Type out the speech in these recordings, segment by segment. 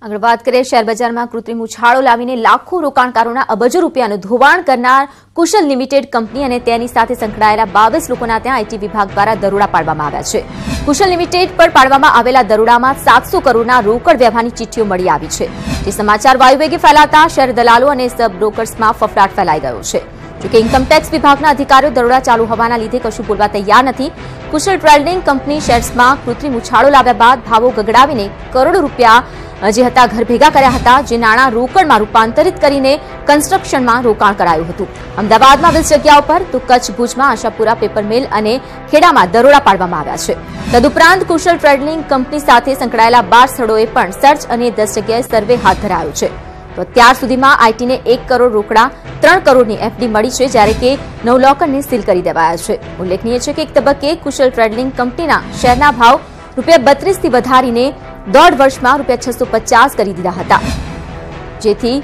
આગળ વાત કરીએ શેર બજારમાં કૃત્રિમ ઉછાળો લાવીને લાખો રોકાણકારોના અબજો રૂપિયાનું ધોવાણ કરનાર કુશલ લિમિટેડ કંપની અને તેની સાથે સંકળાયેલા 22 લોકોના ત્યાં આઈટી વિભાગ દ્વારા દરોડા પાડવામાં આવ્યા છે। કુશલ લિમિટેડ પર પાડવામાં આવેલા દરોડામાં 700 કરોડના રોકડ વ્યવહારની ચિઠ્ઠીઓ મળી આવી છે। જે સમાચાર વાયુવેગે ફેલાતા શેર દલાલો અને સબ બ્રોકર્સમાં ફફડાટ ફેલાઈ ગયો છે। જોકે ઇન્કમટેક્સ વિભાગના અધિકારીઓ દરોડા ચાલુ હોવાના લીધે કશું બોલવા તૈયાર નથી। કુશલ ટ્રેડિંગ કંપની શેર્સમાં કૃત્રિમ ઉછાળો લાવ્યા બાદ ભાવો ગગડાવીને કરોડો રૂપિયા જે હતા ઘર ભેગા કર્યા હતા, જે નાણાં રોકડમાં રૂપાંતરિત કરીને કન્સ્ટ્રક્શનમાં રોકાણ કરાયું હતું। અમદાવાદમાં 20 જગ્યાઓ પર તો કચ્છ ભુજમાં આશાપુરા પેપર મિલ અને ખેડામાં દરોડા પાડવામાં આવ્યા છે। તદુપરાંત કુશલ ટ્રેડિંગ કંપની સાથે સંકળાયેલા 12 સ્થળોએ પણ સર્ચ અને 10 જગ્યાએ સર્વે હાથ ધરાયો છે। તો અત્યાર સુધીમાં આઈટીને 1 કરોડ રોકડા 3 કરોડની એફડી મળી છે, જ્યારે કે 9 લોકરને સીલ કરી દેવાયા છે। ઉલ્લેખનીય છે કે એક તબક્કે કુશલ ટ્રેડિંગ કંપનીના શેરના ભાવ ₹32 થી વધારીને દોઢ વર્ષમાં ₹650 કરી દીધા હતા, જેથી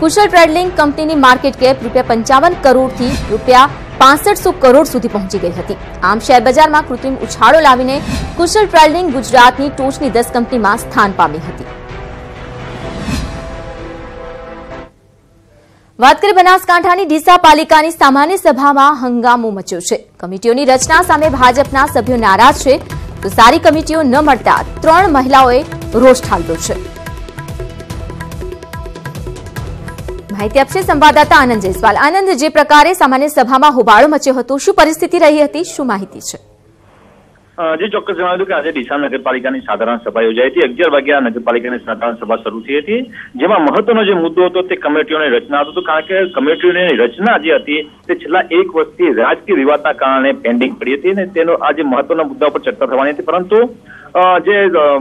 કુશલ ટ્રેડિંગ કંપનીની માર્કેટ કેપ ₹55 કરોડથી ₹6500 કરોડ સુધી પહોંચી ગઈ હતી। આમ શેર બજારમાં કૃત્રિમ ઉછાળો લાવીને કુશલ ટ્રેડિંગ ગુજરાતની ટોચની 10 કંપનીમાં સ્થાન પામી હતી। વાત કરીએ બનાસકાંઠાની ડીસા પાલિકાની સામાન્ય સભામાં હંગામો મચ્યો છે। કમિટીઓની રચના સામે ભાજપના સભ્યો નારાજ છે, તો સારી કમિટીઓ ન મળતા 3 મહિલાઓએ રોષ ઠાલવ્યો છે। માહિતી આપશે સંવાદદાતા આનંદ જયસ્વાલ। આનંદ, જે પ્રકારે સામાન્ય સભામાં હોબાળો મચ્યો હતો, શું પરિસ્થિતિ રહી હતી, શું માહિતી છે? જે ચોક્કસ જણાવ્યું કે આજે ડીસા નગરપાલિકાની સાધારણ સભા યોજાઈ હતી। 11 વાગ્યા નગરપાલિકાની સાધારણ સભા શરૂ થઈ હતી, જેમાં મહત્વનો જે મુદ્દો હતો તે કમિટીઓની રચના હતો। કારણ કે કમિટીઓની રચના જે હતી તે છેલ્લા 1 વર્ષથી રાજકીય વિવાદના કારણે પેન્ડિંગ પડી હતી અને તેનો આજે મહત્વના મુદ્દા પર ચર્ચા થવાની હતી। પરંતુ જે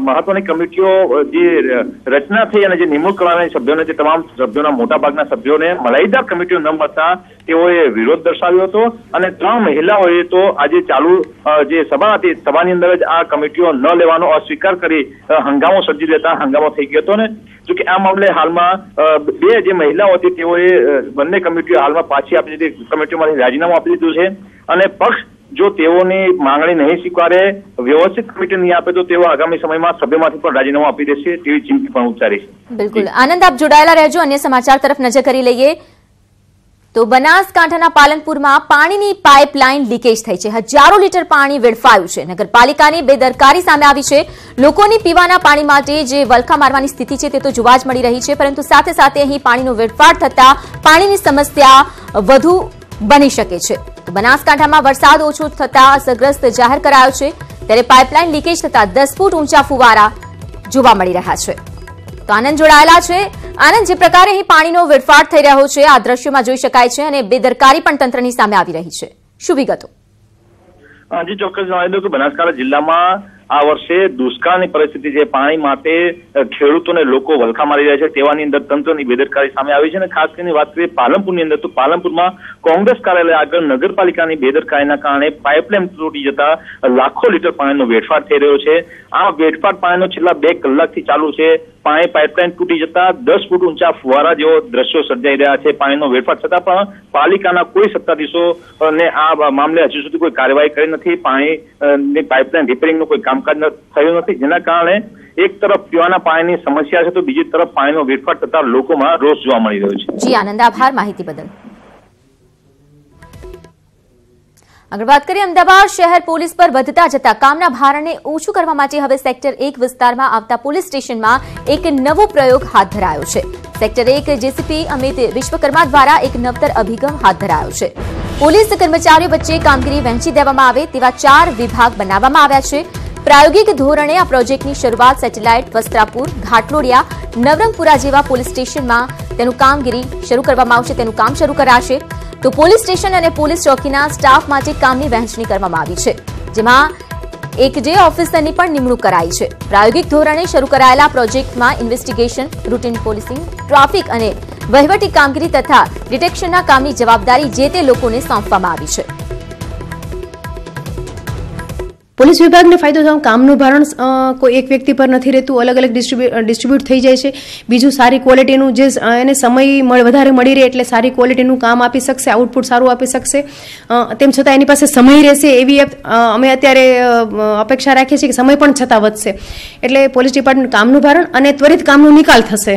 મહત્વની કમિટીઓ જે રચના થઈ અને જે નિમણૂક કરવાના સભ્યોને, જે તમામ સભ્યોના મોટાભાગના સભ્યોને મલાઈદાર કમિટીઓ ન મળતા તેઓએ વિરોધ દર્શાવ્યો હતો અને 3 મહિલાઓએ તો આજે ચાલુ જે સભા હતી સભાની અંદર જ આ કમિટીઓ ન લેવાનો અસ્વીકાર કરી હંગામો સર્જી દેતા હંગામો થઈ ગયો હતો। ને જોકે આ મામલે હાલમાં 2 જે મહિલાઓ હતી તેઓએ બંને કમિટીઓ હાલમાં પાછી આપી દીધી, કમિટીઓમાંથી રાજીનામું આપી દીધું છે અને પક્ષ જો તેઓની માંગણી નહીં સ્વીકારે, વ્યવસ્થિત કમિટી નહીં આપે તો તેઓ આગામી સમયમાં સભ્યમાંથી પણ રાજીનામું આપી દેશે તેવી ચીમકી પણ ઉચ્ચારી છે। બિલકુલ આનંદ, આપ જોડાયેલા રહેજો। અન્ય સમાચાર તરફ નજર કરી લઈએ તો બનાસકાંઠાના પાલનપુરમાં પાણીની પાઇપલાઇન લીકેજ થઈ છે। હજારો લીટર પાણી વેડફાયું છે। નગરપાલિકાની બેદરકારી સામે આવી છે। લોકોની પીવાના પાણી માટે જે વલખા મારવાની સ્થિતિ છે તે તો જોવા જ મળી રહી છે, પરંતુ સાથે સાથે અહીં પાણીનો વેડફાટ થતા પાણીની સમસ્યા વધુ બની શકે છે। તો બનાસકાંઠામાં વરસાદ ઓછો થતા અસરગ્રસ્ત જાહેર કરાયો છે, ત્યારે પાઇપલાઇન લીકેજ થતા 10 ફૂટ ઊંચા ફુવારા જોવા મળી રહ્યા છે। તો આનંદ જોડાયેલા છે। આનંદ, જે પ્રકારે અહીં પાણીનો વેડફાટ થઈ રહ્યો છે આ દ્રશ્યોમાં જોઈ શકાય છે અને બેદરકારી પણ તંત્રની સામે આવી રહી છે, શું વિગતો? જી ચોક્કસ જણાવી દઉં કે બનાસકાંઠા જિલ્લામાં આ વર્ષે દુષ્કાળની પરિસ્થિતિ છે। પાણી માટે ખેડૂતોને લોકો વલખા મારી રહ્યા છે, તેવાની અંદર તંત્રની બેદરકારી સામે આવી છે। અને ખાસ કરીને વાત કરીએ પાલનપુરની અંદર તો પાલનપુરમાં કોંગ્રેસ કાર્યાલય આગળ નગરપાલિકાની બેદરકારીના કારણે પાઇપલાઇન તૂટી જતા લાખો લીટર પાણીનો વેડફાટ થઈ રહ્યો છે। આ વેડફાટ પાણીનો છેલ્લા 2 કલાકથી ચાલુ છે। પાઇપલાઇન તૂટી જતા 10 ફૂટ ઊંચા ફુવારા જેવો દ્રશ્યો સર્જાઈ રહ્યા છે। પાણીનો વેડફાટ છતાં પણ પાલિકાના કોઈ સત્તાધીશોને આ મામલે હજુ સુધી કોઈ કાર્યવાહી કરી નથી। પાણીની પાઇપલાઇન રિપેરિંગનું કોઈ કામકાજ થયું નથી, જેના કારણે એક તરફ પીવાના પાણીની સમસ્યા છે તો બીજી તરફ પાણીનો વેડફાટ થતા લોકોમાં રોષ જોવા મળી રહ્યો છે। જી આનંદ, આભાર માહિતી બદલ। આગળ વાત કરીએ અમદાવાદ શહેર પોલીસ પર વધતા જતા કામના ભારણને ઓછું કરવા માટે હવે સેક્ટર 1 વિસ્તારમાં આવતા પોલીસ સ્ટેશનમાં એક નવો પ્રયોગ હાથ ધરાયો છે। સેક્ટર 1 જેસીપી અમિત વિશ્વકર્મા દ્વારા એક નવતર અભિગમ હાથ ધરાયો છે। પોલીસ કર્મચારીઓ વચ્ચે કામગીરી વહેંચી દેવામાં આવે તેવા 4 વિભાગ બનાવવામાં આવ્યા છે। પ્રાયોગિક ધોરણે આ પ્રોજેક્ટની શરૂઆત સેટેલાઇટ, વસ્ત્રાપુર, ઘાટલોડિયા, નવરંગપુરા જેવા પોલીસ સ્ટેશનમાં તેનું કામગીરી શરૂ કરવામાં આવશે, તેનું કામ શરૂ કરાશે। તો પોલીસ સ્ટેશન અને પોલીસ ચોકીના સ્ટાફ માટે કામની વહેંચણી કરવામાં આવી છે, જેમાં એક જે ઓફિસરની પણ નિમણૂક કરાઈ છે। પ્રાયોગિક ધોરણે શરૂ કરાયેલા પ્રોજેક્ટમાં ઇન્વેસ્ટિગેશન, રૂટીન પોલીસિંગ, ટ્રાફિક અને વહીવટી કામગીરી તથા ડિટેક્શનના કામની જવાબદારી જે તે લોકોને સોંપવામાં આવી છે। પોલીસ વિભાગને ફાયદો થવાનો કામનું ભારણ કોઈ એક વ્યક્તિ પર નથી રહેતું, અલગ અલગ ડિસ્ટ્રીબ્યુટ થઈ જાય છે. બીજું સારી ક્વોલિટીનું જે એને સમય વધારે મળી રહે એટલે સારી ક્વોલિટીનું કામ આપી શકશે, આઉટપુટ સારું આપી શકશે. તેમ છતાં એની પાસે સમય રહેશે એવી અમે અત્યારે અપેક્ષા રાખીએ છીએ કે સમય પણ છતાં વધશે એટલે પોલીસ ડિપાર્ટમેન્ટ કામનું ભારણ અને ત્વરિત કામનો નિકાલ થશે.